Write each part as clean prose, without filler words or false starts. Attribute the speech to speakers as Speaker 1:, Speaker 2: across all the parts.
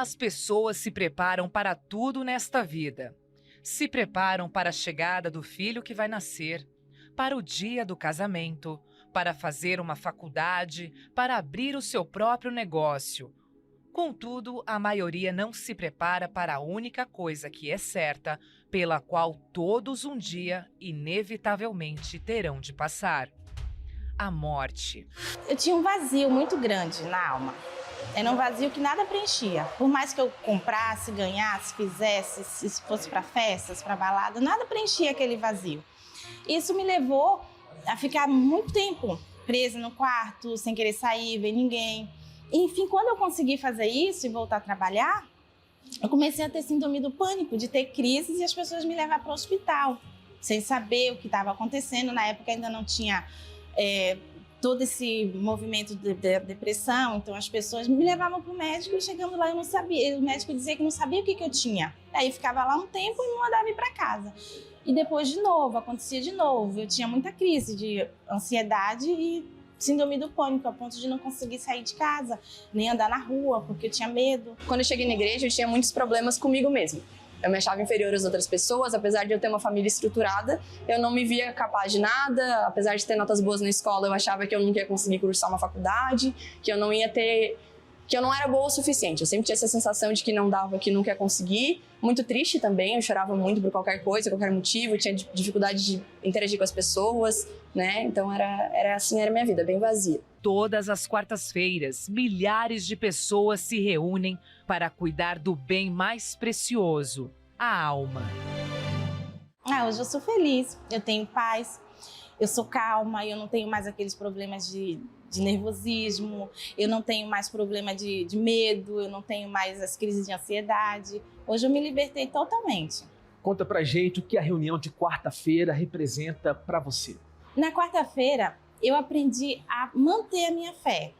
Speaker 1: As pessoas se preparam para tudo nesta vida. Se preparam para a chegada do filho que vai nascer, para o dia do casamento, para fazer uma faculdade, para abrir o seu próprio negócio. Contudo, a maioria não se prepara para a única coisa que é certa, pela qual todos um dia, inevitavelmente, terão de passar: a morte.
Speaker 2: Eu tinha um vazio muito grande na alma. Era um vazio que nada preenchia. Por mais que eu comprasse, ganhasse, fizesse, se fosse para festas, para balada, nada preenchia aquele vazio. Isso me levou a ficar muito tempo presa no quarto, sem querer sair, ver ninguém. Enfim, quando eu consegui fazer isso e voltar a trabalhar, eu comecei a ter síndrome do pânico, de ter crises e as pessoas me levar para o hospital, sem saber o que estava acontecendo. Na época ainda não tinha todo esse movimento de depressão, então as pessoas me levavam para o médico, chegando lá eu não sabia, o médico dizia que não sabia o que eu tinha. Aí ficava lá um tempo e me mandava ir para casa. E depois de novo, acontecia de novo, eu tinha muita crise de ansiedade e síndrome do pânico, a ponto de não conseguir sair de casa, nem andar na rua, porque eu tinha medo.
Speaker 3: Quando eu cheguei na igreja, eu tinha muitos problemas comigo mesmo. Eu me achava inferior às outras pessoas, apesar de eu ter uma família estruturada, eu não me via capaz de nada. Apesar de ter notas boas na escola, eu achava que eu nunca ia conseguir cursar uma faculdade, que eu não era boa o suficiente. Eu sempre tinha essa sensação de que não dava, que nunca ia conseguir. Muito triste também, eu chorava muito por qualquer coisa, qualquer motivo, eu tinha dificuldade de interagir com as pessoas, né? Então era assim, era a minha vida, bem vazia.
Speaker 1: Todas as quartas-feiras, milhares de pessoas se reúnem para cuidar do bem mais precioso, a alma.
Speaker 2: Hoje eu sou feliz, eu tenho paz, eu sou calma, eu não tenho mais aqueles problemas de nervosismo, eu não tenho mais problema de medo, eu não tenho mais as crises de ansiedade. Hoje eu me libertei totalmente.
Speaker 4: Conta pra gente o que a reunião de quarta-feira representa pra você.
Speaker 2: Na quarta-feira, eu aprendi a manter a minha fé.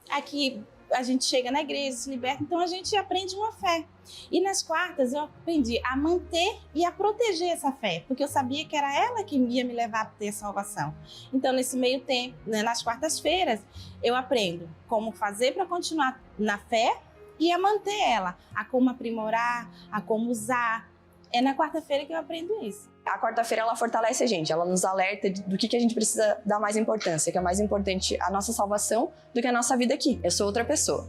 Speaker 2: Aqui a gente chega na igreja, se liberta, então a gente aprende uma fé. E nas quartas eu aprendi a manter e a proteger essa fé, porque eu sabia que era ela que ia me levar a ter salvação. Então, nesse meio tempo, nas quartas-feiras, eu aprendo como fazer para continuar na fé e a manter ela, a como aprimorar, a como usar. É na quarta-feira que eu aprendo isso.
Speaker 3: A quarta-feira, ela fortalece a gente, ela nos alerta do que a gente precisa dar mais importância, que é mais importante a nossa salvação do que a nossa vida aqui. Eu sou outra pessoa.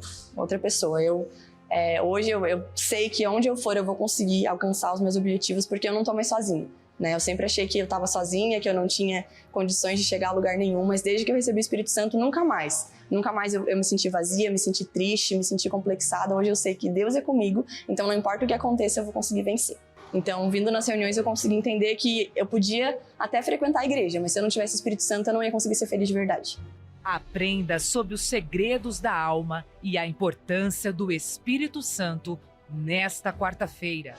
Speaker 3: Hoje eu sei que onde eu for eu vou conseguir alcançar os meus objetivos, porque eu não tô mais sozinha, né? Eu sempre achei que eu estava sozinha, que eu não tinha condições de chegar a lugar nenhum, mas desde que eu recebi o Espírito Santo, nunca mais eu me senti vazia, me senti triste, me senti complexada. Hoje eu sei que Deus é comigo, então não importa o que aconteça, eu vou conseguir vencer. Então, vindo nas reuniões, eu consegui entender que eu podia até frequentar a igreja, mas se eu não tivesse o Espírito Santo, eu não ia conseguir ser feliz de verdade.
Speaker 1: Aprenda sobre os segredos da alma e a importância do Espírito Santo nesta quarta-feira.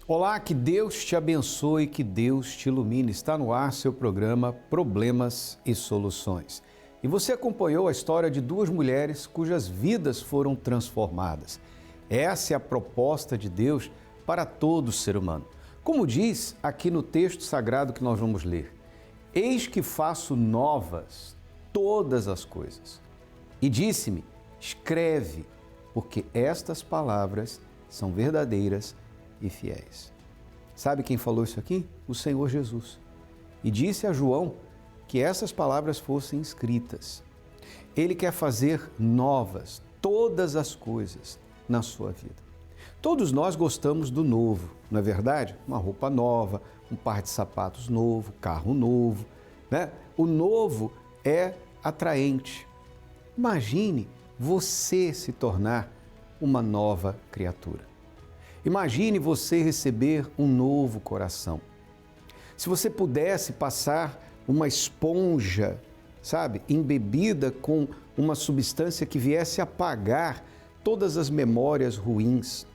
Speaker 5: Olá, que Deus te abençoe, que Deus te ilumine. Está no ar seu programa Problemas e Soluções. E você acompanhou a história de duas mulheres cujas vidas foram transformadas. Essa é a proposta de Deus para todo ser humano. Como diz aqui no texto sagrado que nós vamos ler: eis que faço novas todas as coisas. E disse-me: escreve, porque estas palavras são verdadeiras e fiéis. Sabe quem falou isso aqui? O Senhor Jesus. E disse a João que essas palavras fossem escritas. Ele quer fazer novas todas as coisas na sua vida. Todos nós gostamos do novo, não é verdade? Uma roupa nova, um par de sapatos novo, carro novo, né? O novo é atraente. Imagine você se tornar uma nova criatura. Imagine você receber um novo coração. Se você pudesse passar uma esponja, sabe, embebida com uma substância que viesse apagar todas as memórias ruins,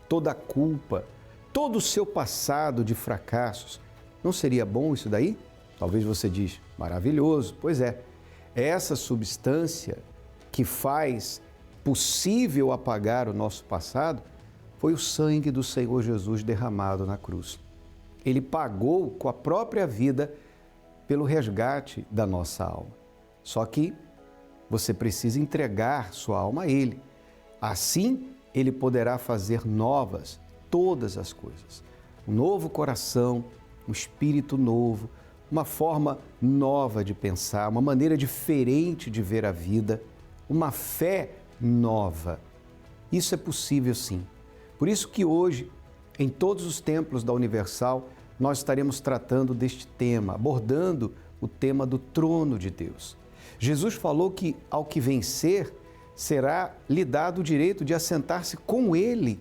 Speaker 5: toda a culpa, todo o seu passado de fracassos, não seria bom isso daí? Talvez você diz, maravilhoso. Pois é, essa substância que faz possível apagar o nosso passado foi o sangue do Senhor Jesus derramado na cruz. Ele pagou com a própria vida pelo resgate da nossa alma. Só que você precisa entregar sua alma a Ele. Assim, Ele poderá fazer novas todas as coisas. Um novo coração, um espírito novo, uma forma nova de pensar, uma maneira diferente de ver a vida, uma fé nova. Isso é possível sim. Por isso que hoje, em todos os templos da Universal, nós estaremos tratando deste tema, abordando o tema do trono de Deus. Jesus falou que ao que vencer, será lhe dado o direito de assentar-se com Ele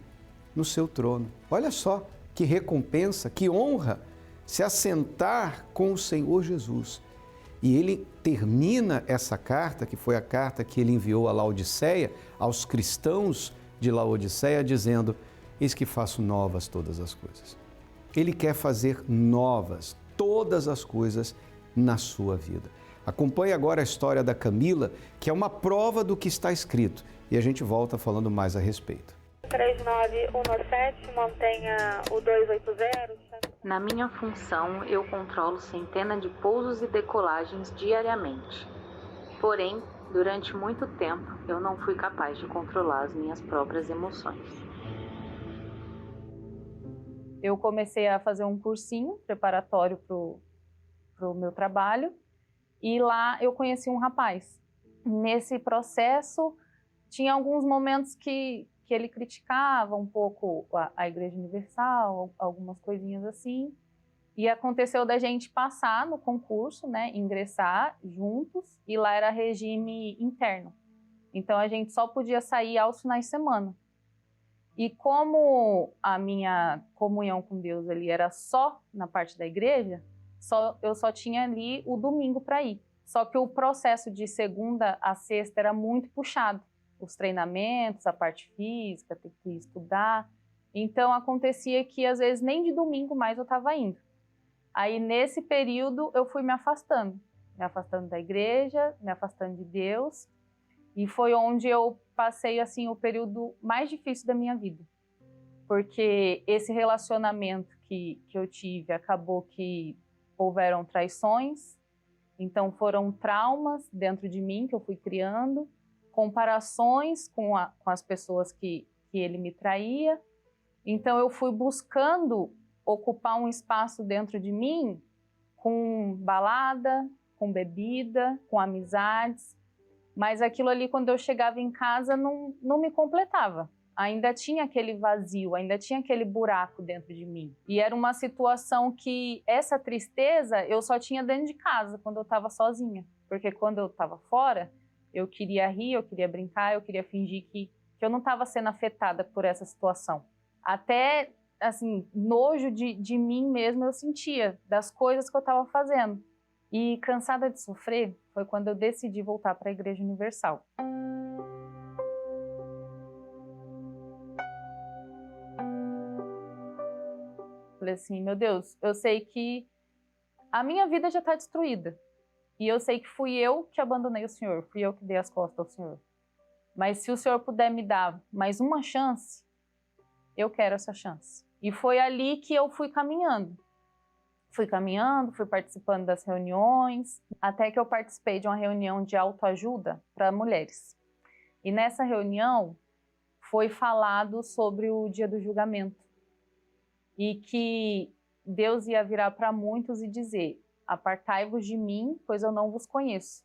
Speaker 5: no seu trono. Olha só que recompensa, que honra se assentar com o Senhor Jesus. E ele termina essa carta, que foi a carta que ele enviou a Laodiceia, aos cristãos de Laodiceia, dizendo: eis que faço novas todas as coisas. Ele quer fazer novas todas as coisas na sua vida. Acompanhe agora a história da Camila, que é uma prova do que está escrito. E a gente volta falando mais a respeito.
Speaker 6: 3917, mantenha o 280.
Speaker 7: Na minha função, eu controlo centenas de pousos e decolagens diariamente. Porém, durante muito tempo, eu não fui capaz de controlar as minhas próprias emoções.
Speaker 8: Eu comecei a fazer um cursinho preparatório para o meu trabalho e lá eu conheci um rapaz. Nesse processo, tinha alguns momentos que ele criticava um pouco a Igreja Universal, algumas coisinhas assim. E aconteceu da gente passar no concurso, né, ingressar juntos, e lá era regime interno. Então a gente só podia sair aos finais de semana. E como a minha comunhão com Deus ali era só na parte da igreja, eu só tinha ali o domingo para ir. Só que o processo de segunda a sexta era muito puxado. Os treinamentos, a parte física, ter que estudar. Então acontecia que às vezes nem de domingo mais eu estava indo. Aí nesse período eu fui me afastando da igreja, me afastando de Deus, e foi onde eu passei assim o período mais difícil da minha vida. Porque esse relacionamento que eu tive acabou que houveram traições, então foram traumas dentro de mim que eu fui criando, comparações com as pessoas que ele me traía. Então eu fui buscando ocupar um espaço dentro de mim com balada, com bebida, com amizades, mas aquilo ali quando eu chegava em casa não me completava. Ainda tinha aquele vazio, ainda tinha aquele buraco dentro de mim. E era uma situação que essa tristeza eu só tinha dentro de casa, quando eu estava sozinha. Porque quando eu estava fora, eu queria rir, eu queria brincar, eu queria fingir que eu não estava sendo afetada por essa situação. Até, assim, nojo de mim mesma eu sentia, das coisas que eu estava fazendo. E cansada de sofrer, foi quando eu decidi voltar para a Igreja Universal. Falei assim, meu Deus, eu sei que a minha vida já está destruída. E eu sei que fui eu que abandonei o Senhor, fui eu que dei as costas ao Senhor. Mas se o Senhor puder me dar mais uma chance, eu quero essa chance. E foi ali que eu fui caminhando. Fui participando das reuniões, até que eu participei de uma reunião de autoajuda para mulheres. E nessa reunião foi falado sobre o dia do julgamento. E que Deus ia virar para muitos e dizer: apartai-vos de mim, pois eu não vos conheço.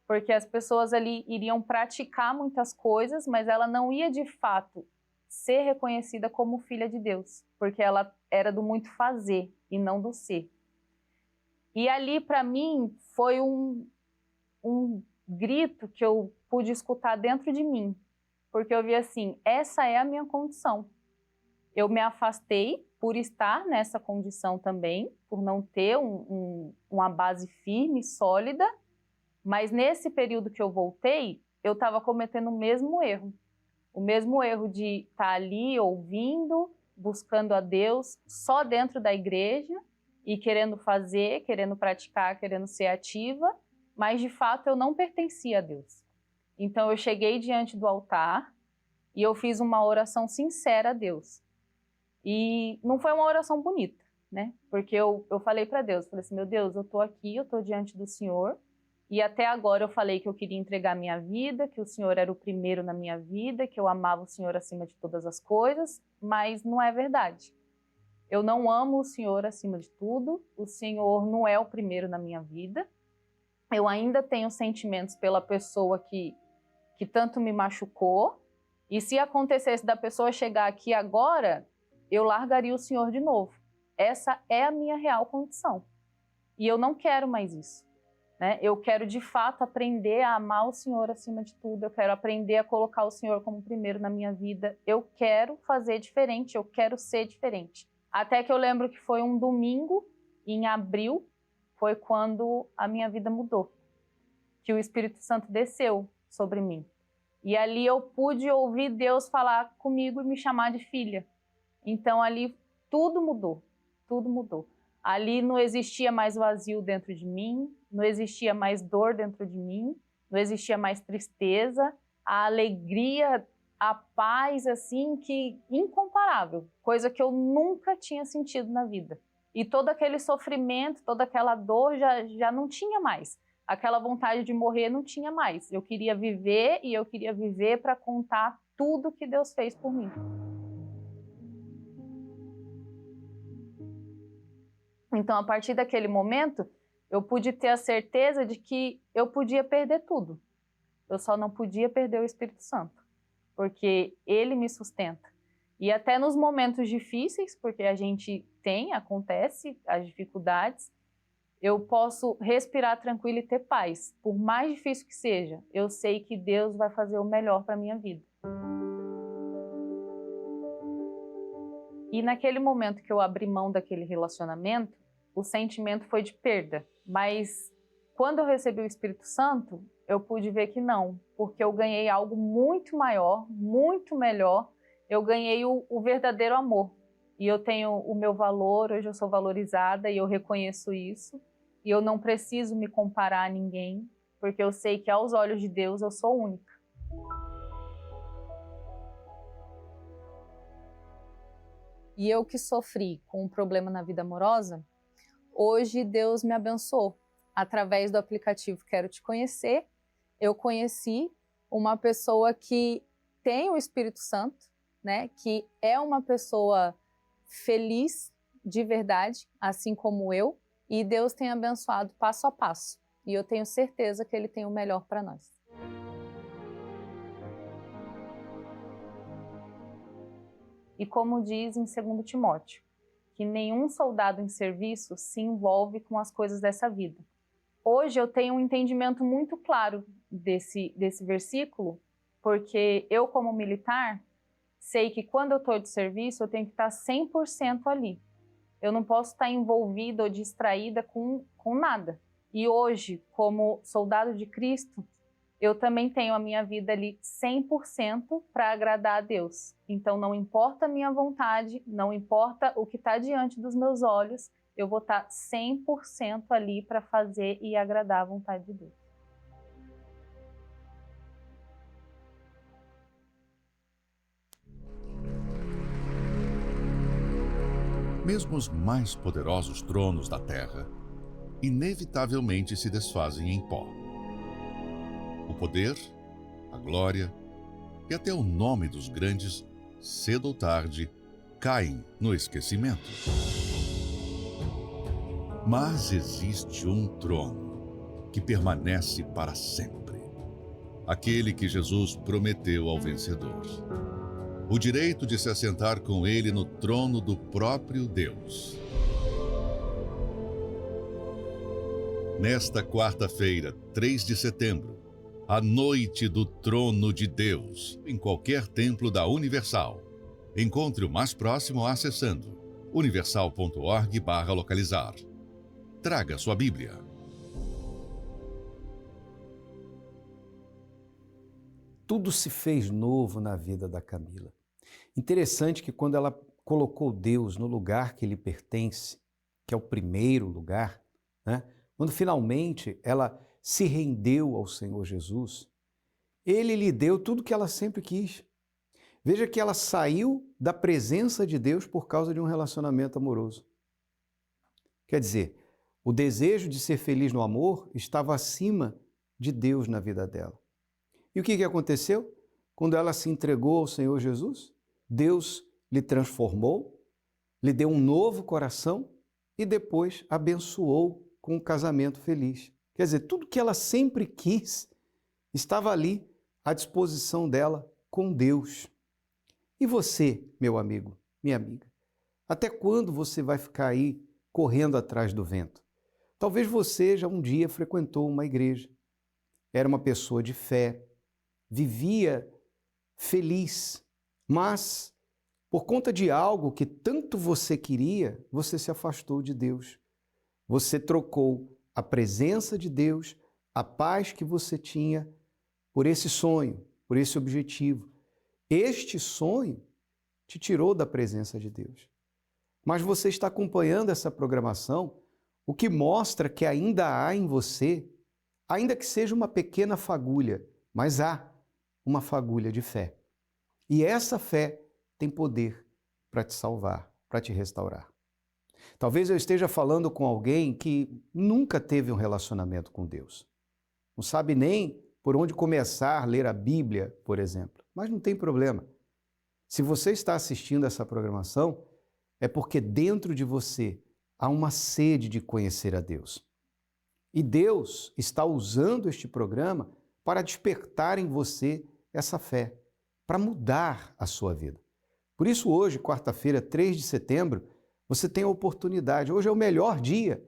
Speaker 8: Porque as pessoas ali iriam praticar muitas coisas, mas ela não ia de fato ser reconhecida como filha de Deus, porque ela era do muito fazer e não do ser. E ali para mim foi um grito que eu pude escutar dentro de mim, porque eu vi assim, essa é a minha condição. Eu me afastei por estar nessa condição também, por não ter uma base firme, sólida, mas nesse período que eu voltei, eu estava cometendo o mesmo erro de estar ali ouvindo, buscando a Deus só dentro da igreja e querendo fazer, querendo praticar, querendo ser ativa, mas de fato eu não pertencia a Deus. Então eu cheguei diante do altar e eu fiz uma oração sincera a Deus. E não foi uma oração bonita, né? Porque eu falei para Deus, falei assim, meu Deus, eu tô aqui, eu tô diante do Senhor, e até agora eu falei que eu queria entregar minha vida, que o Senhor era o primeiro na minha vida, que eu amava o Senhor acima de todas as coisas, mas não é verdade. Eu não amo o Senhor acima de tudo, o Senhor não é o primeiro na minha vida, eu ainda tenho sentimentos pela pessoa que tanto me machucou, e se acontecesse da pessoa chegar aqui agora, eu largaria o Senhor de novo. Essa é a minha real condição. E eu não quero mais isso, né? Eu quero, de fato, aprender a amar o Senhor acima de tudo. Eu quero aprender a colocar o Senhor como primeiro na minha vida. Eu quero fazer diferente, eu quero ser diferente. Até que eu lembro que foi um domingo, em abril, foi quando a minha vida mudou. Que o Espírito Santo desceu sobre mim. E ali eu pude ouvir Deus falar comigo e me chamar de filha. Então ali tudo mudou, tudo mudou. Ali não existia mais vazio dentro de mim, não existia mais dor dentro de mim, não existia mais tristeza, a alegria, a paz, assim, que incomparável, coisa que eu nunca tinha sentido na vida. E todo aquele sofrimento, toda aquela dor já não tinha mais. Aquela vontade de morrer não tinha mais. Eu queria viver e eu queria viver para contar tudo que Deus fez por mim. Então, a partir daquele momento, eu pude ter a certeza de que eu podia perder tudo. Eu só não podia perder o Espírito Santo, porque ele me sustenta. E até nos momentos difíceis, porque acontece as dificuldades, eu posso respirar tranquilo e ter paz. Por mais difícil que seja, eu sei que Deus vai fazer o melhor para a minha vida. E naquele momento que eu abri mão daquele relacionamento, o sentimento foi de perda. Mas quando eu recebi o Espírito Santo, eu pude ver que não, porque eu ganhei algo muito maior, muito melhor. Eu ganhei o verdadeiro amor. E eu tenho o meu valor, hoje eu sou valorizada e eu reconheço isso. E eu não preciso me comparar a ninguém, porque eu sei que aos olhos de Deus eu sou única. E eu que sofri com um problema na vida amorosa, hoje Deus me abençoou. Através do aplicativo Quero Te Conhecer, eu conheci uma pessoa que tem o Espírito Santo, né? Que é uma pessoa feliz de verdade, assim como eu, e Deus tem abençoado passo a passo. E eu tenho certeza que Ele tem o melhor para nós. E como diz em 2 Timóteo, que nenhum soldado em serviço se envolve com as coisas dessa vida. Hoje eu tenho um entendimento muito claro desse versículo, porque eu, como militar, sei que quando eu estou de serviço, eu tenho que estar 100% ali. Eu não posso estar envolvida ou distraída com nada. E hoje, como soldado de Cristo, eu também tenho a minha vida ali 100% para agradar a Deus. Então não importa a minha vontade, não importa o que está diante dos meus olhos, eu vou estar 100% ali para fazer e agradar a vontade de Deus.
Speaker 9: Mesmo os mais poderosos tronos da terra, inevitavelmente se desfazem em pó. O poder, a glória e até o nome dos grandes, cedo ou tarde, caem no esquecimento. Mas existe um trono que permanece para sempre. Aquele que Jesus prometeu ao vencedor. O direito de se assentar com ele no trono do próprio Deus. Nesta quarta-feira, 3 de setembro, a noite do trono de Deus, em qualquer templo da Universal. Encontre o mais próximo acessando universal.org/localizar. Traga sua Bíblia.
Speaker 5: Tudo se fez novo na vida da Camila. Interessante que quando ela colocou Deus no lugar que lhe pertence, que é o primeiro lugar, né? Quando finalmente ela se rendeu ao Senhor Jesus, Ele lhe deu tudo que ela sempre quis. Veja que ela saiu da presença de Deus por causa de um relacionamento amoroso. Quer dizer, o desejo de ser feliz no amor estava acima de Deus na vida dela. E o que aconteceu? Quando ela se entregou ao Senhor Jesus, Deus lhe transformou, lhe deu um novo coração e depois abençoou com um casamento feliz. Quer dizer, tudo que ela sempre quis estava ali à disposição dela com Deus. E você, meu amigo, minha amiga, até quando você vai ficar aí correndo atrás do vento? Talvez você já um dia frequentou uma igreja, era uma pessoa de fé, vivia feliz, mas por conta de algo que tanto você queria, você se afastou de Deus. Você trocou a presença de Deus, a paz que você tinha, por esse sonho, por esse objetivo. Este sonho te tirou da presença de Deus. Mas você está acompanhando essa programação, o que mostra que ainda há em você, ainda que seja uma pequena fagulha, mas há uma fagulha de fé. E essa fé tem poder para te salvar, para te restaurar. Talvez eu esteja falando com alguém que nunca teve um relacionamento com Deus. Não sabe nem por onde começar a ler a Bíblia, por exemplo. Mas não tem problema. Se você está assistindo essa programação, é porque dentro de você há uma sede de conhecer a Deus. E Deus está usando este programa para despertar em você essa fé, para mudar a sua vida. Por isso hoje, quarta-feira, 3 de setembro, você tem a oportunidade. Hoje é o melhor dia,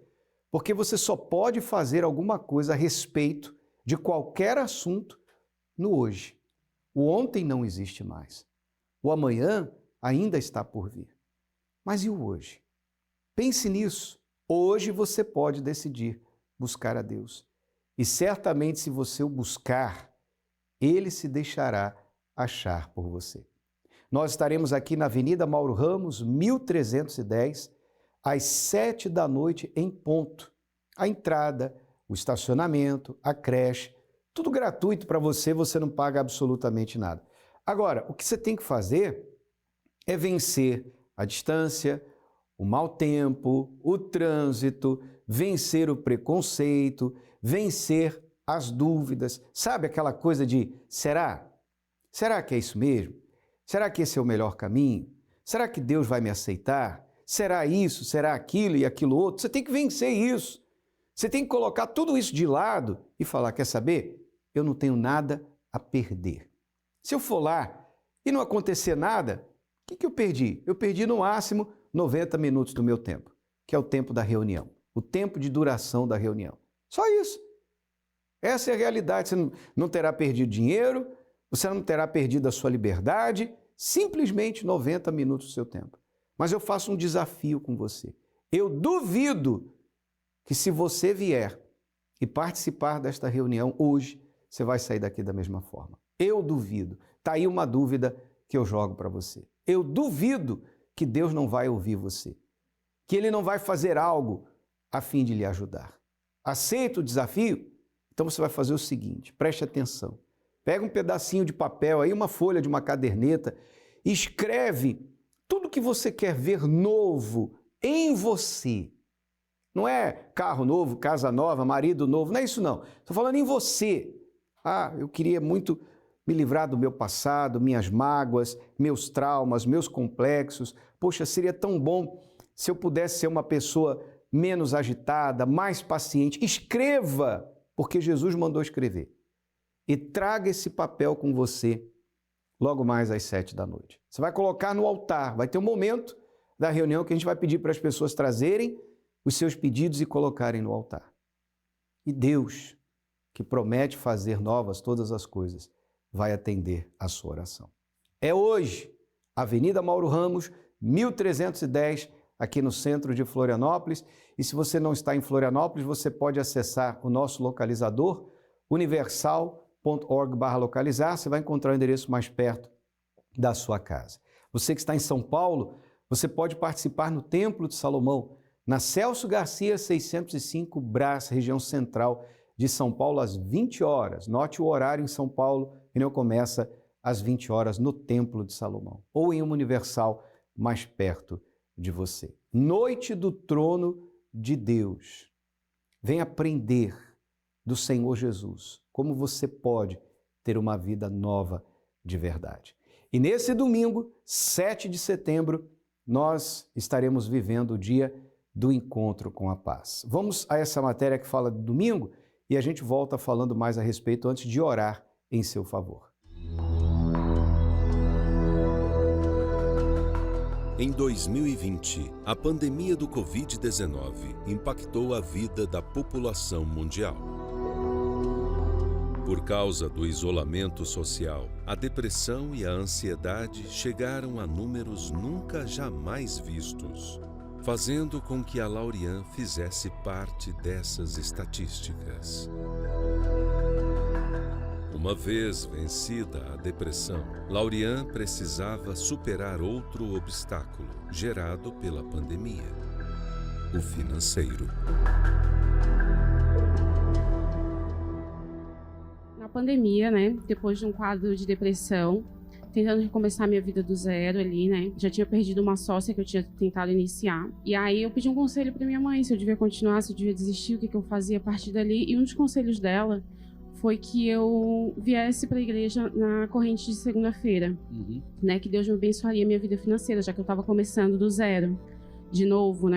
Speaker 5: porque você só pode fazer alguma coisa a respeito de qualquer assunto no hoje. O ontem não existe mais. O amanhã ainda está por vir. Mas e o hoje? Pense nisso. Hoje você pode decidir buscar a Deus. E certamente, se você o buscar, Ele se deixará achar por você. Nós estaremos aqui na Avenida Mauro Ramos, 1310, às 7 da noite em ponto. A entrada, o estacionamento, a creche, tudo gratuito para você, você não paga absolutamente nada. Agora, o que você tem que fazer é vencer a distância, o mau tempo, o trânsito, vencer o preconceito, vencer as dúvidas. Sabe aquela coisa de será? Será que é isso mesmo? Será que esse é o melhor caminho? Será que Deus vai me aceitar? Será isso? Será aquilo e aquilo outro? Você tem que vencer isso. Você tem que colocar tudo isso de lado e falar, quer saber? Eu não tenho nada a perder. Se eu for lá e não acontecer nada, o que eu perdi? Eu perdi no máximo 90 minutos do meu tempo, que é o tempo da reunião, o tempo de duração da reunião. Só isso. Essa é a realidade. Você não terá perdido dinheiro, você não terá perdido a sua liberdade, simplesmente 90 minutos do seu tempo. Mas eu faço um desafio com você. Eu duvido que se você vier e participar desta reunião hoje, você vai sair daqui da mesma forma. Eu duvido. Está aí uma dúvida que eu jogo para você. Eu duvido que Deus não vai ouvir você, que Ele não vai fazer algo a fim de lhe ajudar. Aceita o desafio? Então você vai fazer o seguinte, preste atenção. Pega um pedacinho de papel, aí uma folha de uma caderneta, e escreve tudo que você quer ver novo em você. Não é carro novo, casa nova, marido novo, não é isso não. Estou falando em você. Ah, eu queria muito me livrar do meu passado, minhas mágoas, meus traumas, meus complexos. Poxa, seria tão bom se eu pudesse ser uma pessoa menos agitada, mais paciente. Escreva, porque Jesus mandou escrever. E traga esse papel com você logo mais às 7 da noite. Você vai colocar no altar, vai ter um momento da reunião que a gente vai pedir para as pessoas trazerem os seus pedidos e colocarem no altar. E Deus, que promete fazer novas todas as coisas, vai atender a sua oração. É hoje, Avenida Mauro Ramos, 1310, aqui no centro de Florianópolis. E se você não está em Florianópolis, você pode acessar o nosso localizador, universal.org/localizar. Você vai encontrar o endereço mais perto da sua casa. Você que está em São Paulo, você pode participar no Templo de Salomão, na Celso Garcia 605, Brás, região central de São Paulo, às 20 horas. Note o horário em São Paulo, e não começa às 20 horas no Templo de Salomão, ou em uma Universal mais perto de você. Noite do Trono de Deus. Vem aprender do Senhor Jesus como você pode ter uma vida nova de verdade. E nesse domingo, 7 de setembro, nós estaremos vivendo o dia do encontro com a paz. Vamos a essa matéria que fala de domingo e a gente volta falando mais a respeito antes de orar em seu favor.
Speaker 10: Em 2020, a pandemia do Covid-19 impactou a vida da população mundial. Por causa do isolamento social, a depressão e a ansiedade chegaram a números nunca jamais vistos, fazendo com que a Laurian fizesse parte dessas estatísticas. Uma vez vencida a depressão, Laurian precisava superar outro obstáculo gerado pela pandemia: o financeiro.
Speaker 11: Na pandemia, depois de um quadro de depressão, tentando recomeçar minha vida do zero ali, já tinha perdido uma sócia que eu tinha tentado iniciar. E aí eu pedi um conselho para minha mãe, se eu devia continuar, se eu devia desistir, o que eu fazia a partir dali. E um dos conselhos dela foi que eu viesse para a igreja na corrente de segunda-feira, que Deus me abençoaria a minha vida financeira, já que eu estava começando do zero, de novo,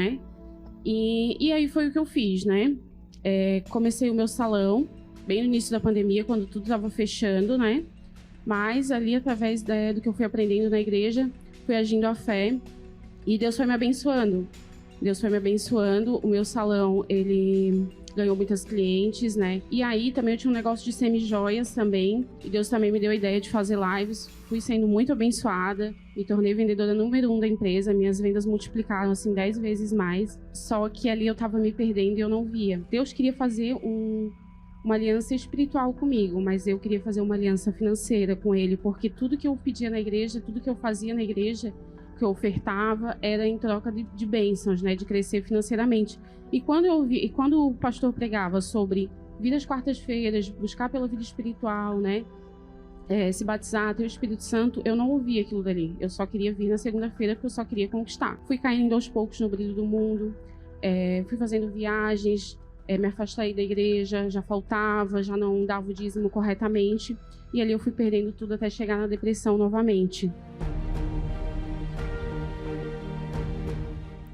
Speaker 11: E aí foi o que eu fiz, Comecei o meu salão, bem no início da pandemia, quando tudo estava fechando, Mas ali, através do que eu fui aprendendo na igreja, fui agindo à fé e Deus foi me abençoando. O meu salão, ele ganhou muitas clientes, E aí também eu tinha um negócio de semi-joias também. E Deus também me deu a ideia de fazer lives. Fui sendo muito abençoada. Me tornei vendedora número 1 da empresa. Minhas vendas multiplicaram, 10 vezes mais. Só que ali eu tava me perdendo e eu não via. Deus queria fazer uma aliança espiritual comigo, mas eu queria fazer uma aliança financeira com Ele, porque tudo que eu pedia na igreja, tudo que eu fazia na igreja, que eu ofertava, era em troca de bênçãos, de crescer financeiramente. E quando o pastor pregava sobre vir às quartas-feiras, buscar pela vida espiritual, se batizar, ter o Espírito Santo, eu não ouvia aquilo dali. Eu só queria vir na segunda-feira porque eu só queria conquistar. Fui caindo aos poucos no brilho do mundo, fui fazendo viagens, me afastei da igreja, já faltava, já não dava o dízimo corretamente. E ali eu fui perdendo tudo até chegar na depressão novamente.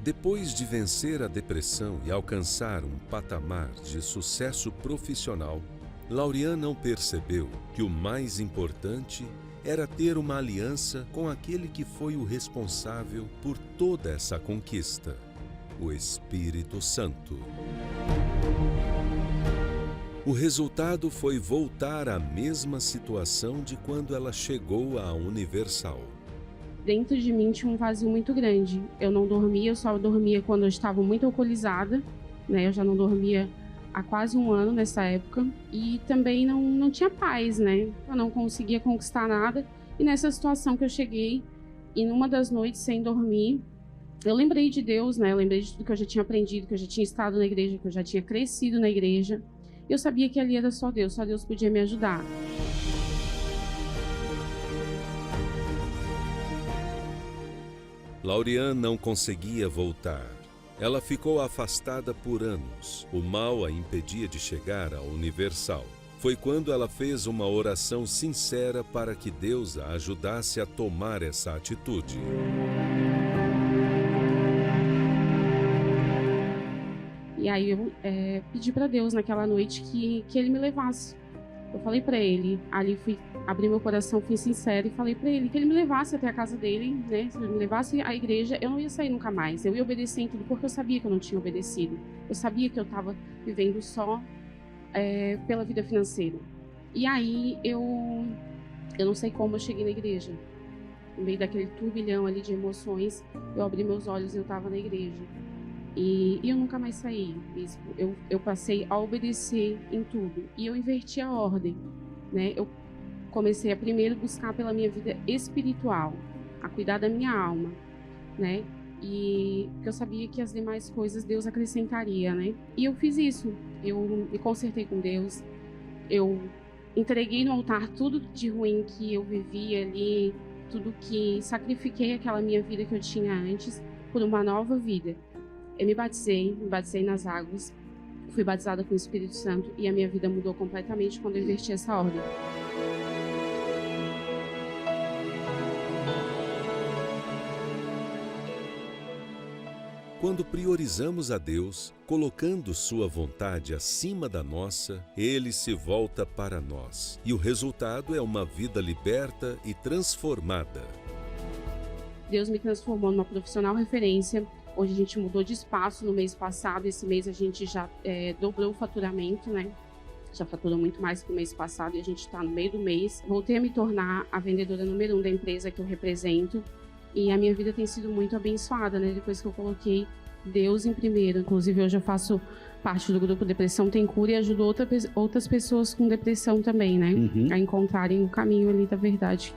Speaker 10: Depois de vencer a depressão e alcançar um patamar de sucesso profissional, Laurian não percebeu que o mais importante era ter uma aliança com aquele que foi o responsável por toda essa conquista, o Espírito Santo. O resultado foi voltar à mesma situação de quando ela chegou à Universal.
Speaker 11: Dentro de mim tinha um vazio muito grande. Eu não dormia, eu só dormia quando eu estava muito alcoolizada, Eu já não dormia há quase um ano nessa época. E também não tinha paz, Eu não conseguia conquistar nada. E nessa situação que eu cheguei, e numa das noites sem dormir, eu lembrei de Deus, Eu lembrei de tudo que eu já tinha aprendido, que eu já tinha estado na igreja, que eu já tinha crescido na igreja. Eu sabia que ali era só Deus podia me ajudar.
Speaker 10: Laurian não conseguia voltar. Ela ficou afastada por anos. O mal a impedia de chegar à Universal. Foi quando ela fez uma oração sincera para que Deus a ajudasse a tomar essa atitude.
Speaker 11: E aí eu pedi para Deus naquela noite que Ele me levasse. Eu falei para Ele, ali abri meu coração, fui sincera e falei para Ele que Ele me levasse até a casa dele, Se Ele me levasse à igreja, eu não ia sair nunca mais. Eu ia obedecer em tudo, porque eu sabia que eu não tinha obedecido. Eu sabia que eu estava vivendo só pela vida financeira. E aí eu não sei como eu cheguei na igreja. No meio daquele turbilhão ali de emoções, eu abri meus olhos e eu estava na igreja. E eu nunca mais saí, bispo. Eu passei a obedecer em tudo. E eu inverti a ordem, Eu comecei a primeiro buscar pela minha vida espiritual, a cuidar da minha alma, E porque eu sabia que as demais coisas Deus acrescentaria, E eu fiz isso. Eu me consertei com Deus. Eu entreguei no altar tudo de ruim que eu vivia ali, tudo que sacrifiquei aquela minha vida que eu tinha antes por uma nova vida. Eu me batizei nas águas, fui batizada com o Espírito Santo e a minha vida mudou completamente quando eu inverti essa ordem.
Speaker 10: Quando priorizamos a Deus, colocando sua vontade acima da nossa, Ele se volta para nós. E o resultado é uma vida liberta e transformada.
Speaker 11: Deus me transformou numa profissional referência. Hoje a gente mudou de espaço no mês passado. Esse mês a gente já dobrou o faturamento, né? Já faturou muito mais que o mês passado e a gente está no meio do mês. Voltei a me tornar a vendedora número 1 da empresa que eu represento. E a minha vida tem sido muito abençoada, né? Depois que eu coloquei Deus em primeiro. Inclusive, hoje eu faço parte do grupo Depressão Tem Cura e ajudo outras pessoas com depressão também, né? A encontrarem o caminho ali da verdade.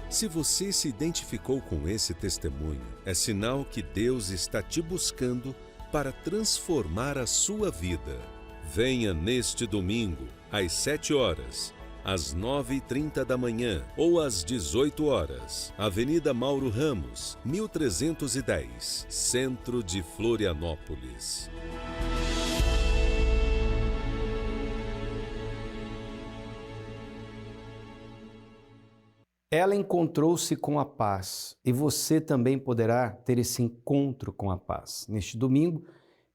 Speaker 10: Se você se identificou com esse testemunho, é sinal que Deus está te buscando para transformar a sua vida. Venha neste domingo, às 7 horas. Às 9h30 da manhã ou às 18 horas. Avenida Mauro Ramos, 1310, Centro de Florianópolis.
Speaker 5: Ela encontrou-se com a paz e você também poderá ter esse encontro com a paz. Neste domingo,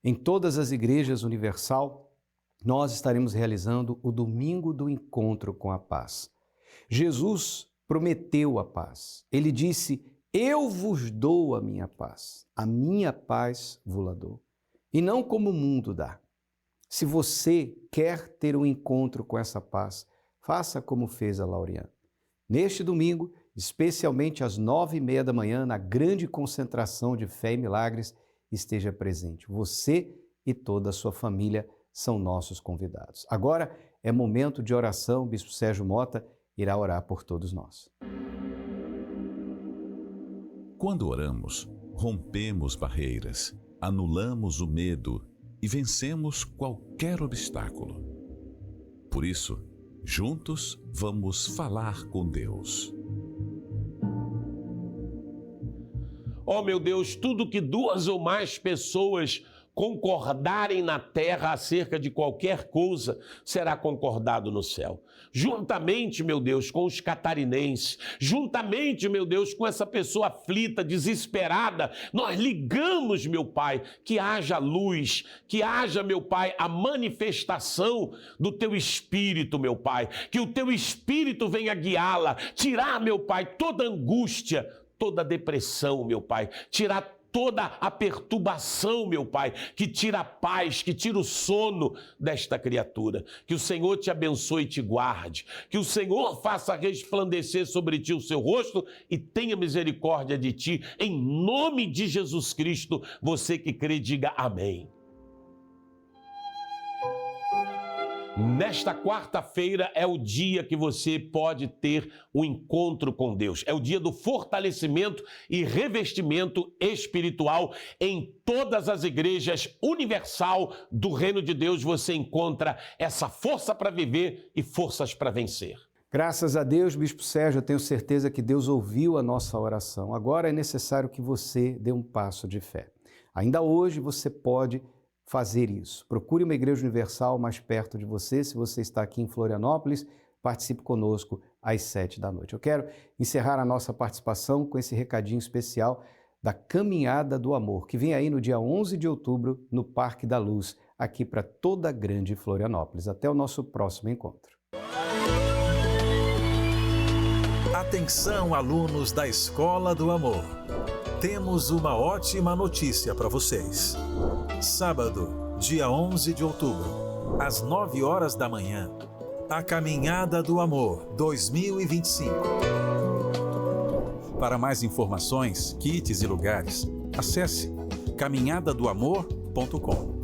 Speaker 5: em todas as igrejas Universal, nós estaremos realizando o Domingo do Encontro com a Paz. Jesus prometeu a paz. Ele disse, eu vos dou a minha paz vos dou. E não como o mundo dá. Se você quer ter um encontro com essa paz, faça como fez a Laureane. Neste domingo, especialmente às 9h30 da manhã, na grande concentração de Fé e Milagres, esteja presente. Você e toda a sua família são nossos convidados. Agora é momento de oração. O Bispo Sérgio Mota irá orar por todos nós.
Speaker 12: Quando oramos, rompemos barreiras, anulamos o medo e vencemos qualquer obstáculo. Por isso, juntos vamos falar com Deus.
Speaker 13: Ó meu Deus, tudo que 2 ou mais pessoas concordarem na terra acerca de qualquer coisa, será concordado no céu. Juntamente, meu Deus, com os catarinenses, juntamente, meu Deus, com essa pessoa aflita, desesperada, nós ligamos, meu Pai, que haja luz, que haja, meu Pai, a manifestação do Teu Espírito, meu Pai, que o Teu Espírito venha guiá-la, tirar, meu Pai, toda angústia, toda depressão, meu Pai, tirar toda a perturbação, meu Pai, que tira a paz, que tira o sono desta criatura. Que o Senhor te abençoe e te guarde. Que o Senhor faça resplandecer sobre ti o seu rosto e tenha misericórdia de ti. Em nome de Jesus Cristo, você que crê, diga amém. Nesta quarta-feira é o dia que você pode ter um encontro com Deus. É o dia do fortalecimento e revestimento espiritual. Em todas as igrejas Universal do Reino de Deus você encontra essa força para viver e forças para vencer.
Speaker 5: Graças a Deus, Bispo Sérgio, eu tenho certeza que Deus ouviu a nossa oração. Agora é necessário que você dê um passo de fé. Ainda hoje você pode fazer isso. Procure uma igreja universal mais perto de você. Se você está aqui em Florianópolis, participe conosco às 7 da noite. Eu quero encerrar a nossa participação com esse recadinho especial da Caminhada do Amor, que vem aí no dia 11 de outubro no Parque da Luz, aqui para toda a grande Florianópolis. Até o nosso próximo encontro.
Speaker 14: Atenção, alunos da Escola do Amor. Temos uma ótima notícia para vocês. Sábado, dia 11 de outubro, às 9 horas da manhã, a Caminhada do Amor 2025. Para mais informações, kits e lugares, acesse caminhadadoamor.com.